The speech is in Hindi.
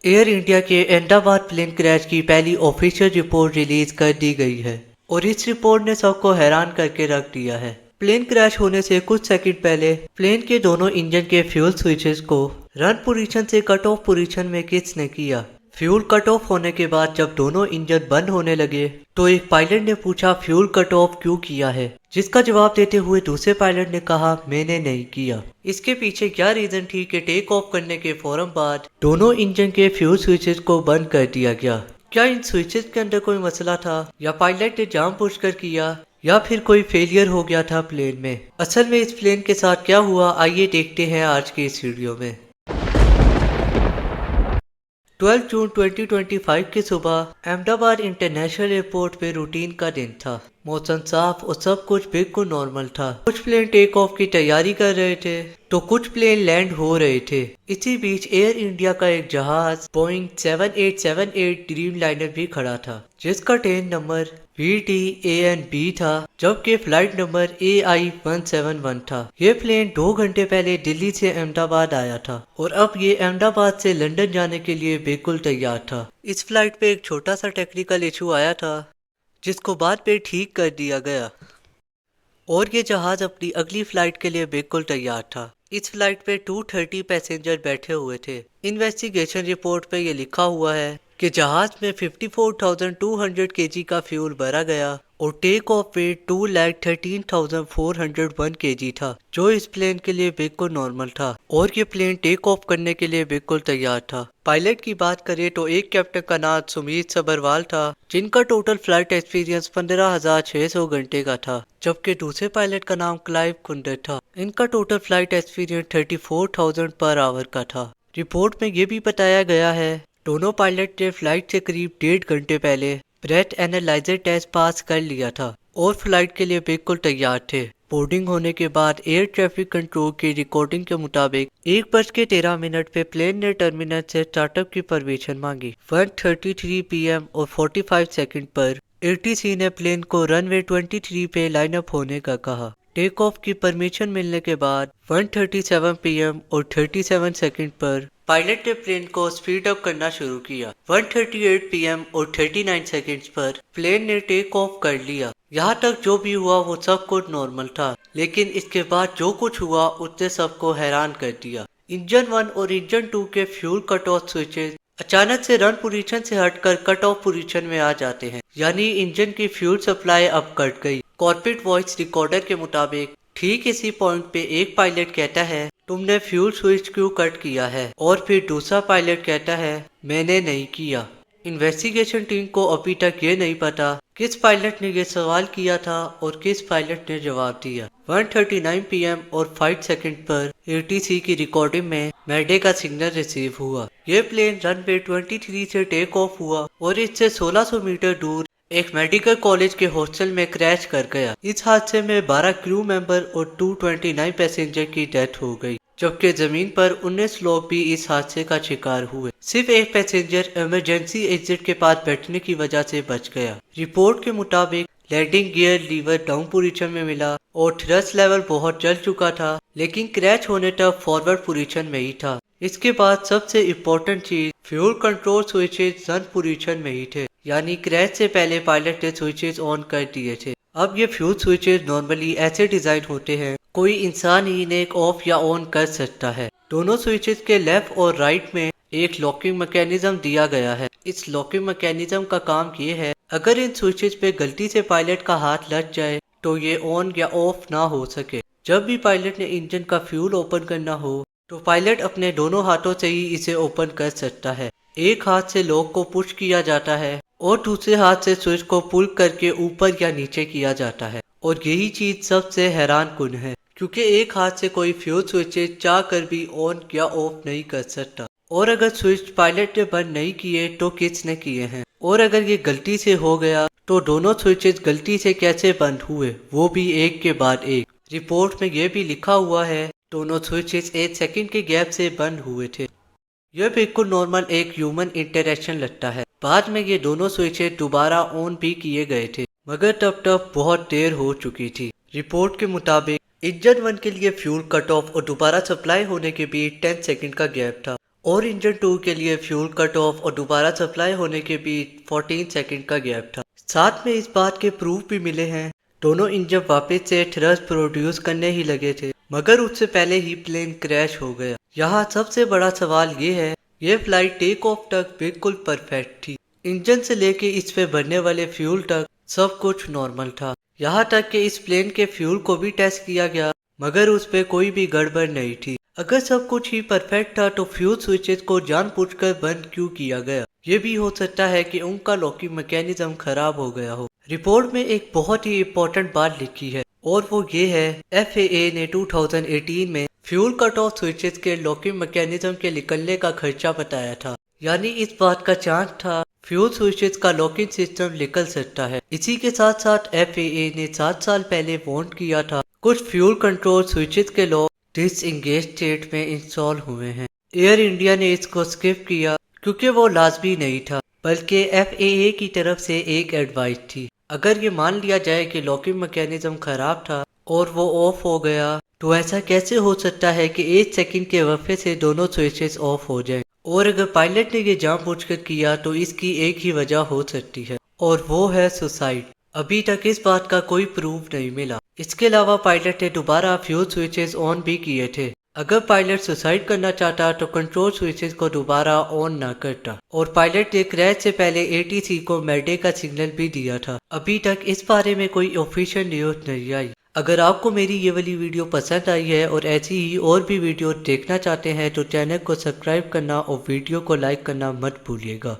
एयर इंडिया के अहमदाबाद प्लेन क्रैश की पहली ऑफिशियल रिपोर्ट रिलीज कर दी गई है और इस रिपोर्ट ने सबको हैरान करके रख दिया है। प्लेन क्रैश होने से कुछ सेकंड पहले प्लेन के दोनों इंजन के फ्यूल स्विचेस को रन पोजीशन से कट ऑफ पोजीशन में किसने किया। फ्यूल कट ऑफ होने के बाद जब दोनों इंजन बंद होने लगे तो एक पायलट ने पूछा फ्यूल कट ऑफ क्यों किया है, जिसका जवाब देते हुए दूसरे पायलट ने कहा मैंने नहीं किया। इसके पीछे क्या रीजन थी कि टेक ऑफ करने के फौरन बाद दोनों इंजन के फ्यूल स्विचेस को बंद कर दिया गया। क्या इन स्विचेस के अंदर कोई मसला था या पायलट ने जानबूझकर किया या फिर कोई फेलियर हो गया था प्लेन में। असल में इस प्लेन के साथ क्या हुआ आइए देखते हैं आज के इस वीडियो में। 12 जून 2025 की सुबह अहमदाबाद इंटरनेशनल एयरपोर्ट पे रूटीन का दिन था। मौसम साफ और सब कुछ बिल्कुल नॉर्मल था। कुछ प्लेन टेक ऑफ की तैयारी कर रहे थे तो कुछ प्लेन लैंड हो रहे थे। इसी बीच एयर इंडिया का एक जहाज बोइंग 7878 ड्रीम लाइनर भी खड़ा था, जिसका ट्रेन नंबर VTANB था, जबकि फ्लाइट नंबर AI171 था। ये प्लेन 2 घंटे पहले दिल्ली से अहमदाबाद आया था और अब ये अहमदाबाद से लंदन जाने के लिए बिल्कुल तैयार था। इस फ्लाइट पे एक छोटा सा टेक्निकल इशू आया था जिसको बाद में ठीक कर दिया गया और ये जहाज अपनी अगली फ्लाइट के लिए बिल्कुल तैयार था। इस फ्लाइट पे 230 पैसेंजर बैठे हुए थे। इन्वेस्टिगेशन रिपोर्ट पे ये लिखा हुआ है कि जहाज में 54,200 kg का फ्यूल भरा गया और टेक ऑफ वेट 2,13,401 kg था, जो इस प्लेन के लिए बिल्कुल नॉर्मल था और ये प्लेन टेक ऑफ करने के लिए बिल्कुल तैयार था। पायलट की बात करें तो एक कैप्टन का नाम सुमित सबरवाल था, जिनका टोटल फ्लाइट एक्सपीरियंस 15,600 घंटे का था, जबकि दूसरे पायलट का नाम क्लाइव कुंडर था। इनका total flight experience 34,000 per hour का था। रिपोर्ट में ये भी बताया गया है दोनों पायलट ने फ्लाइट से करीब 1.5 घंटे पहले ब्रेथ एनालाइजर टेस्ट पास कर लिया था और फ्लाइट के लिए बिल्कुल तैयार थे। बोर्डिंग होने के बाद एयर ट्रैफिक कंट्रोल की रिकॉर्डिंग के मुताबिक 1:13 पे प्लेन ने टर्मिनल से स्टार्टअप की परमिशन मांगी। 1:33 PM और 45 सेकंड पर ATC ने प्लेन को रनवे 23 पे लाइनअप होने का कहा। टेक ऑफ की परमिशन मिलने के बाद 1:37 PM और 37 सेकंड पर पायलट ने प्लेन को स्पीड अप करना शुरू किया। 1:38 PM और 39 सेकंड्स पर प्लेन ने टेक ऑफ कर लिया। यहाँ तक जो भी हुआ वो सब कुछ नॉर्मल था, लेकिन इसके बाद जो कुछ हुआ उसने सबको हैरान कर दिया। इंजन 1 और इंजन 2 के फ्यूल कट ऑफ स्विचेस अचानक से रन पोजीशन से हटकर कट ऑफ पोजीशन में आ जाते हैं, यानी इंजन की फ्यूल सप्लाई अब कट गई। कॉर्पोरेट वॉइस रिकॉर्डर के मुताबिक ठीक इसी पॉइंट पे एक पायलट कहता है तुमने फ्यूल स्विच क्यों कट किया है, और फिर दूसरा पायलट कहता है मैंने नहीं किया। इन्वेस्टिगेशन टीम को अभी तक ये नहीं पता किस पायलट ने ये सवाल किया था और किस पायलट ने जवाब दिया। 1:39 PM और 5 सेकंड पर ATC की रिकॉर्डिंग में मैडे का सिग्नल रिसीव हुआ। ये प्लेन रनवे 23 से टेक ऑफ हुआ और इससे 1600 मीटर दूर एक मेडिकल कॉलेज के हॉस्टल में क्रैश कर गया। इस हादसे में 12 क्रू मेंबर और 229 पैसेंजर की डेथ हो गई, जबकि जमीन पर 19 लोग भी इस हादसे का शिकार हुए। सिर्फ एक पैसेंजर इमरजेंसी एग्जिट के पास बैठने की वजह से बच गया। रिपोर्ट के मुताबिक landing gear lever down position में मिला और थ्रस्ट लेवल बहुत जल चुका था, लेकिन क्रैश होने तक फॉरवर्ड पोजीशन में ही था। इसके बाद सबसे इम्पोर्टेंट चीज fuel control switches run position में ही थे, यानी क्रैश से पहले पायलट ने स्विचेस ऑन कर दिए थे। अब ये फ्यूल स्विचेस नॉर्मली ऐसे डिजाइन होते हैं कोई इंसान ही इन्हें ऑफ या ऑन कर सकता है। दोनों स्विचेस के लेफ्ट और राइट में एक लॉकिंग मैकेनिज्म दिया गया है। इस लॉकिंग मैकेनिज्म का काम ये है अगर इन स्विचेस पे गलती से पायलट का हाथ लग जाए तो ये ऑन या ऑफ ना हो सके। जब भी पायलट ने इंजन का फ्यूल ओपन करना हो तो पायलट अपने दोनों हाथों से ही इसे ओपन कर सकता है। एक हाथ से लॉक को पुश किया जाता है और दूसरे हाथ से स्विच को पुल करके ऊपर या नीचे किया जाता है, और यही चीज सबसे हैरान कुन है क्योंकि एक हाथ से कोई फ्यूल स्विचेस चाह कर भी ऑन या ऑफ नहीं कर सकता। और अगर स्विच पायलट ने बंद नहीं किए तो किसने किए हैं, और अगर ये गलती से हो गया तो दोनों स्विचेस गलती से कैसे बंद हुए, वो भी एक के बाद एक। रिपोर्ट में ये भी लिखा हुआ है दोनों स्विचेस 1 सेकंड के गैप से बंद हुए थे। यह बिल्कुल नॉर्मल एक ह्यूमन इंटरेक्शन लगता है। बाद में ये दोनों स्विचेस दोबारा ऑन भी किए गए थे, मगर तब बहुत देर हो चुकी थी। रिपोर्ट के मुताबिक इंजन 1 के लिए फ्यूल कट ऑफ और दोबारा सप्लाई होने के बीच 10 सेकंड का गैप था और इंजन 2 के लिए फ्यूल कट ऑफ और दोबारा सप्लाई होने के बीच 14 सेकंड का गैप था। साथ में इस बात के प्रूफ भी मिले हैं दोनों इंजन वापस से थ्रस्ट प्रोड्यूस करने ही लगे थे, मगर उससे पहले ही प्लेन क्रैश हो गया। यहाँ सबसे बड़ा सवाल ये है, ये फ्लाइट टेक ऑफ तक बिल्कुल परफेक्ट थी। इंजन से लेके इस पे भरने वाले फ्यूल तक सब कुछ नॉर्मल था। यहाँ तक कि इस प्लेन के फ्यूल को भी टेस्ट किया गया, मगर उस पे कोई भी गड़बड़ नहीं थी। अगर सब कुछ ही परफेक्ट था तो फ्यूल स्विचेस को जानबूझकर बंद क्यों किया गया? ये भी हो सकता है कि उनका लॉकिंग मैकेनिज्म खराब हो गया हो। रिपोर्ट में एक बहुत ही इम्पोर्टेंट बात लिखी है और वो ये है, FAA ने 2018 में फ्यूल कट ऑफ स्विचेस के लॉकिंग मैकेनिज्म के निकलने का खर्चा बताया था। यानी इस बात का चांस था फ्यूल स्विचेस का लॉकिंग सिस्टम निकल सकता है। इसी के साथ साथ FAA ने 7 साल पहले वार्न किया था कुछ फ्यूल कंट्रोल स्विचेस के लॉक डिसएंगेज स्टेट में इंस्टॉल हुए हैं। एयर इंडिया ने इसको स्किप किया क्योंकि वो लाजमी नहीं था, बल्कि FAA की तरफ से एक एडवाइस थी। अगर ये मान लिया जाए कि लॉकिंग मैकेनिज्म खराब था और वो ऑफ हो गया, तो ऐसा कैसे हो सकता है कि 1 सेकंड के वक्फे से दोनों स्विचेस ऑफ हो जाएं? और अगर पायलट ने ये जानबूझकर किया तो इसकी एक ही वजह हो सकती है, और वो है सुसाइड। अभी तक इस बात का कोई प्रूफ नहीं मिला। इसके अलावा पायलट ने दोबारा फ्यूल स्विचेस ऑन भी किए थे। अगर पायलट सुसाइड करना चाहता तो कंट्रोल स्विचेस को दोबारा ऑन ना करता, और पायलट ने क्रैश से पहले ATC को मैडे का सिग्नल भी दिया था। अभी तक इस बारे में कोई ऑफिशियल न्यूज नहीं आई। अगर आपको मेरी ये वाली वीडियो पसंद आई है और ऐसी ही और भी वीडियो देखना चाहते हैं तो चैनल को सब्सक्राइब करना और वीडियो को लाइक करना मत भूलिएगा।